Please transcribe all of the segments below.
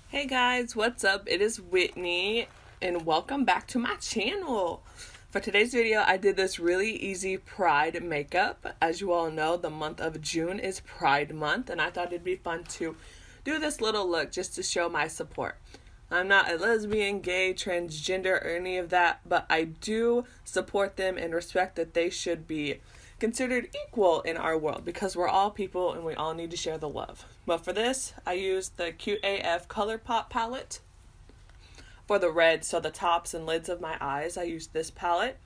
Hey guys, what's up? It is Whitney and welcome back to my channel. For today's video, I did this really easy Pride makeup. As you all know, the month of June is Pride month and I thought it'd be fun to do this little look just to show my support. I'm not a lesbian, gay, transgender, or any of that, but I do support them and respect that they should be considered equal in our world because we're all people and we all need to share the love. But for this, I used the Cute AF ColourPop palette. For the red, so the tops and lids of my eyes, I used this palette.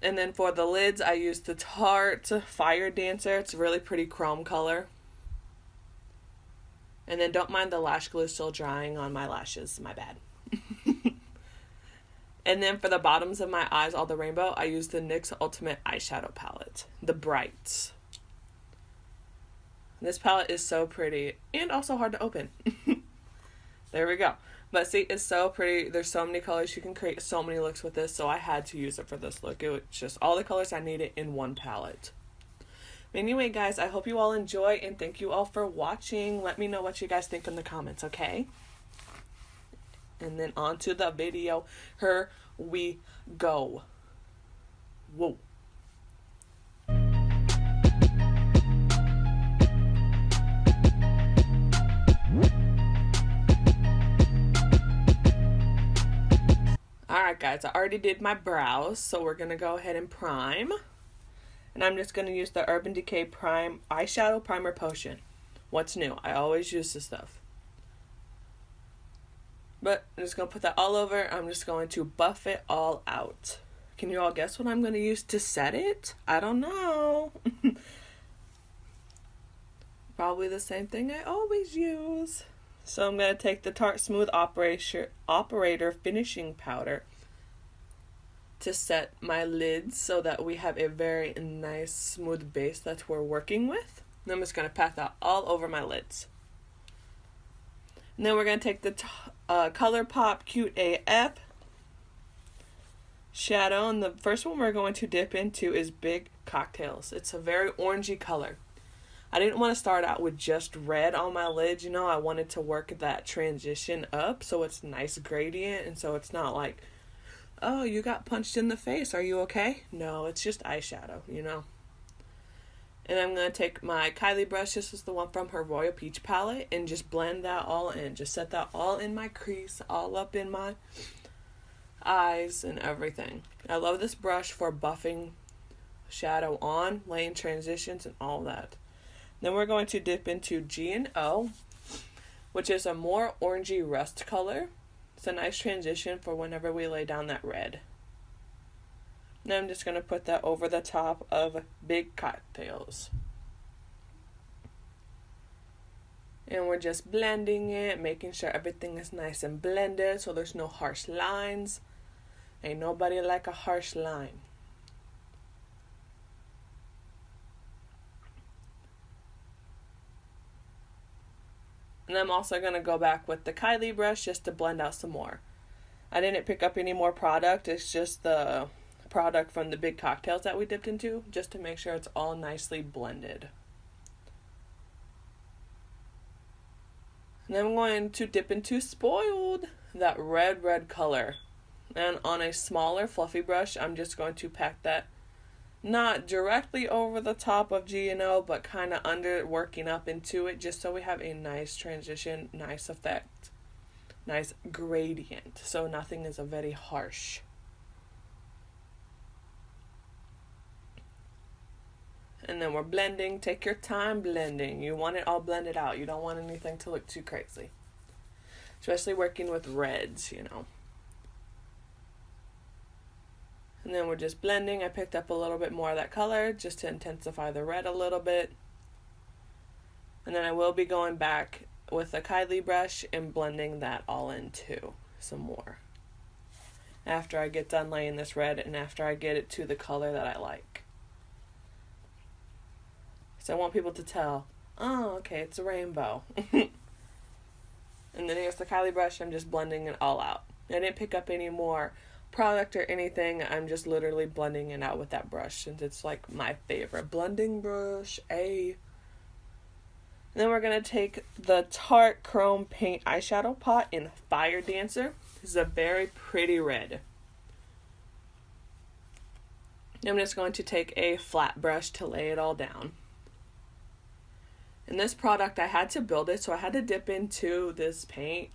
And then for the lids, I used the Tarte Fire Dancer. It's a really pretty chrome color. And then don't mind the lash glue still drying on my lashes, my bad. And then for the bottoms of my eyes, all the rainbow, I used the NYX Ultimate Eyeshadow Palette, the Brights. This palette is so pretty and also hard to open. There we go. But see, it's so pretty. There's so many colors. You can create so many looks with this, so I had to use it for this look. It was just all the colors I needed in one palette. Anyway, guys, I hope you all enjoy and thank you all for watching. Let me know what you guys think in the comments, okay? And then on to the video. Here we go. Whoa. Alright guys, I already did my brows, so we're going to go ahead and prime. And I'm just going to use the Urban Decay Eyeshadow Primer Potion. What's new? I always use this stuff. But I'm just going to put that all over. I'm just going to buff it all out. Can you all guess what I'm going to use to set it? I don't know. Probably the same thing I always use. So I'm going to take the Tarte Smooth Operator Finishing Powder to set my lids so that we have a very nice smooth base that we're working with. And I'm just going to pat that all over my lids. And then we're going to take the ColourPop Cute AF shadow. And the first one we're going to dip into is Big Cocktails. It's a very orangey color. I didn't want to start out with just red on my lids. You know, I wanted to work that transition up so it's nice gradient. And so it's not like, oh, you got punched in the face. Are you okay? No, it's just eyeshadow, you know. And I'm going to take my Kylie brush, this is the one from her Royal Peach palette, and just blend that all in. Just set that all in my crease, all up in my eyes and everything. I love this brush for buffing shadow on, laying transitions and all that. Then we're going to dip into G&O, which is a more orangey rust color. It's a nice transition for whenever we lay down that red. Now I'm just going to put that over the top of Big Cocktails. And we're just blending it, making sure everything is nice and blended so there's no harsh lines. Ain't nobody like a harsh line. And I'm also going to go back with the Kylie brush just to blend out some more. I didn't pick up any more product. It's just the product from the Big Cocktails that we dipped into, just to make sure it's all nicely blended. And then I'm going to dip into Spoiled, that red color. And on a smaller fluffy brush, I'm just going to pack that not directly over the top of G&O, but kind of under, working up into it, just so we have a nice transition, nice effect, nice gradient, so nothing is a very harsh. And then we're blending. Take your time blending. You want it all blended out. You don't want anything to look too crazy. Especially working with reds, you know. And then we're just blending. I picked up a little bit more of that color just to intensify the red a little bit. And then I will be going back with a Kylie brush and blending that all in too, some more. After I get done laying this red and after I get it to the color that I like. So I want people to tell, oh, okay, it's a rainbow. And then here's the Kylie brush. I'm just blending it all out. I didn't pick up any more product or anything. I'm just literally blending it out with that brush since it's like my favorite blending brush. And then we're going to take the Tarte Chrome Paint Eyeshadow Pot in Fire Dancer. This is a very pretty red. I'm just going to take a flat brush to lay it all down. And this product, I had to build it, so I had to dip into this paint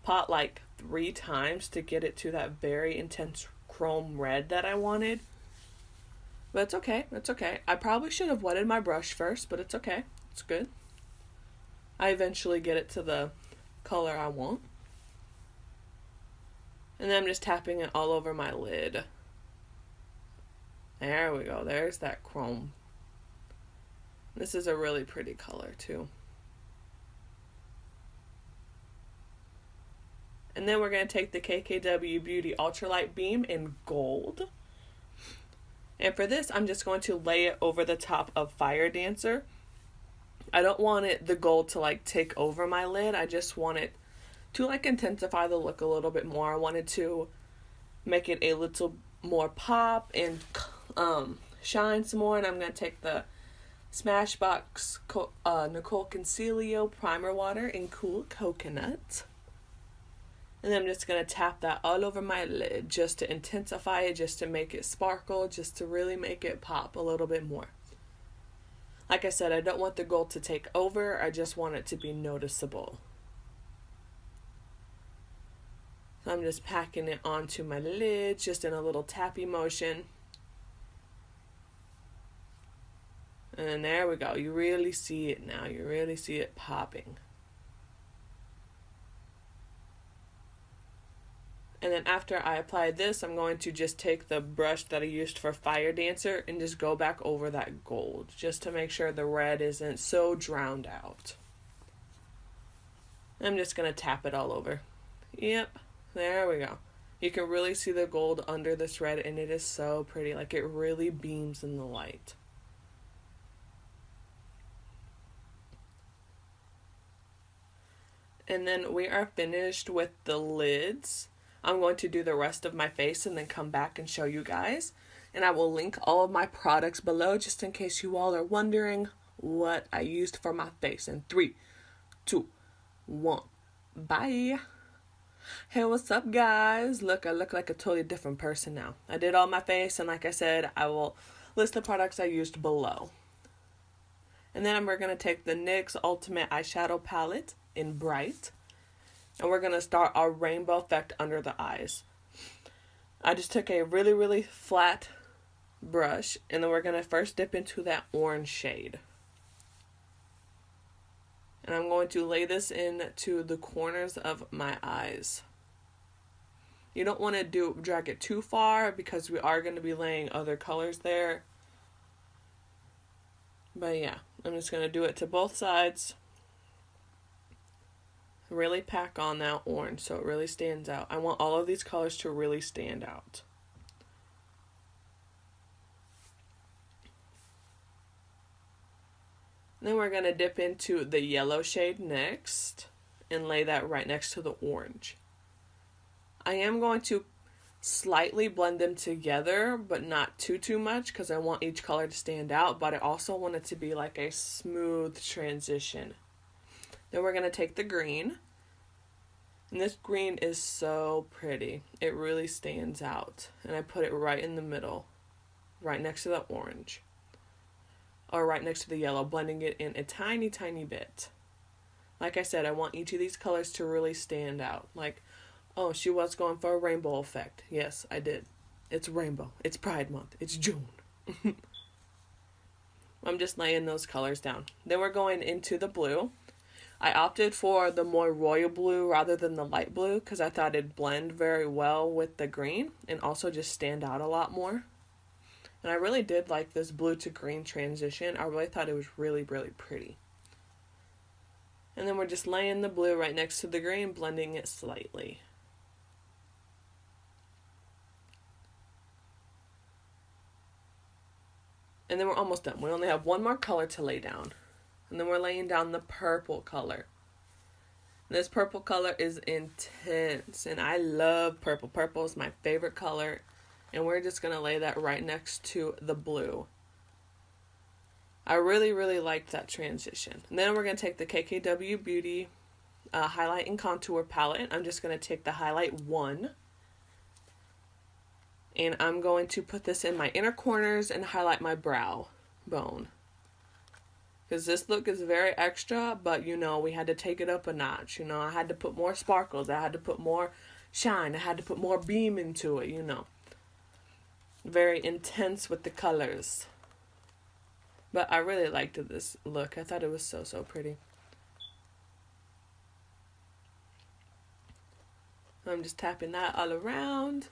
pot like 3 times to get it to that very intense chrome red that I wanted. But it's okay, it's okay. I probably should have wetted my brush first, but it's okay. It's good. I eventually get it to the color I want. And then I'm just tapping it all over my lid. There we go. There's that chrome. This is a really pretty color too. And then we're going to take the KKW Beauty Ultralight Beam in gold. And for this, I'm just going to lay it over the top of Fire Dancer. I don't want the gold to like take over my lid. I just want it to like intensify the look a little bit more. I wanted to make it a little more pop and shine some more. And I'm going to take the Smashbox Nicol Concilio Primer Water in Cool Coconut. And then I'm just going to tap that all over my lid just to intensify it, just to make it sparkle, just to really make it pop a little bit more. Like I said, I don't want the gold to take over. I just want it to be noticeable. So I'm just packing it onto my lid, just in a little tappy motion. And there we go. You really see it now. You really see it popping. And then after I apply this, I'm going to just take the brush that I used for Fire Dancer and just go back over that gold, just to make sure the red isn't so drowned out. I'm just going to tap it all over. Yep, there we go. You can really see the gold under this red, and it is so pretty. Like, it really beams in the light. And then we are finished with the lids. I'm going to do the rest of my face and then come back and show you guys. And I will link all of my products below just in case you all are wondering what I used for my face. In 3, 2, 1, bye. Hey, what's up, guys? Look, I look like a totally different person now. I did all my face, and like I said, I will list the products I used below. And then we're going to take the NYX Ultimate Eyeshadow Palette in Bright. And we're going to start our rainbow effect under the eyes. I just took a really, really flat brush. And then we're going to first dip into that orange shade. And I'm going to lay this into the corners of my eyes. You don't want to drag it too far because we are going to be laying other colors there. But yeah, I'm just going to do it to both sides. Really pack on that orange so it really stands out. I want all of these colors to really stand out. Then we're going to dip into the yellow shade next and lay that right next to the orange. I am going to slightly blend them together, but not too much because I want each color to stand out, but I also want it to be like a smooth transition. Then we're going to take the green. And this green is so pretty. It really stands out. And I put it right in the middle, right next to the orange. Or right next to the yellow, blending it in a tiny, tiny bit. Like I said, I want each of these colors to really stand out. Like, oh, she was going for a rainbow effect. Yes, I did. It's rainbow. It's Pride Month. It's June. I'm just laying those colors down. Then we're going into the blue. I opted for the more royal blue rather than the light blue because I thought it'd blend very well with the green and also just stand out a lot more. And I really did like this blue to green transition. I really thought it was really, really pretty. And then we're just laying the blue right next to the green, blending it slightly. And then we're almost done. We only have one more color to lay down. And then we're laying down the purple color. This purple color is intense. And I love purple. Purple is my favorite color. And we're just going to lay that right next to the blue. I really, really liked that transition. And then we're going to take the KKW Beauty Highlight and Contour Palette. I'm just going to take the Highlight 1. And I'm going to put this in my inner corners and highlight my brow bone. Because this look is very extra, but you know, we had to take it up a notch. You know, I had to put more sparkles. I had to put more shine. I had to put more beam into it, you know. Very intense with the colors. But I really liked this look. I thought it was so, so pretty. I'm just tapping that all around.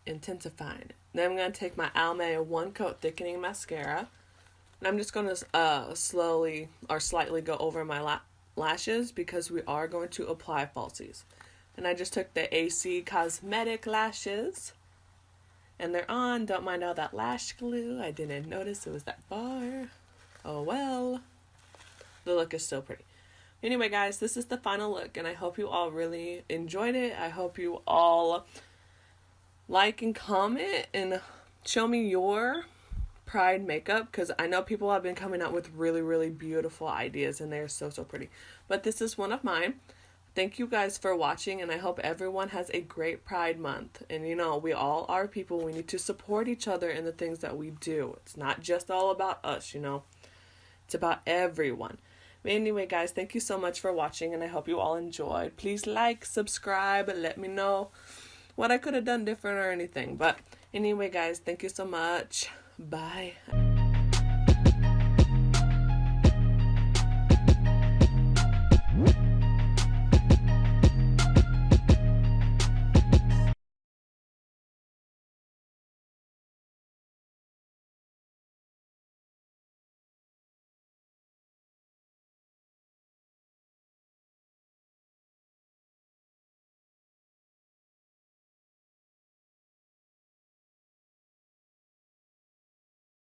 Intensifying it. Then I'm going to take my Almond One Coat Thickening Mascara. And I'm just going to slowly or slightly go over my lashes because we are going to apply falsies. And I just took the AC Cosmetic lashes. And they're on. Don't mind all that lash glue. I didn't notice it was that far. Oh well. The look is so pretty. Anyway, guys, this is the final look. And I hope you all really enjoyed it. I hope you all like and comment and show me your Pride makeup. Because I know people have been coming out with really, really beautiful ideas. And they're so, so pretty. But this is one of mine. Thank you guys for watching, and I hope everyone has a great Pride Month. And you know, we all are people. We need to support each other in the things that we do. It's not just all about us, you know. It's about everyone. But anyway, guys, thank you so much for watching, and I hope you all enjoyed. Please like, subscribe, and let me know what I could have done different or anything. But anyway, guys, thank you so much. Bye.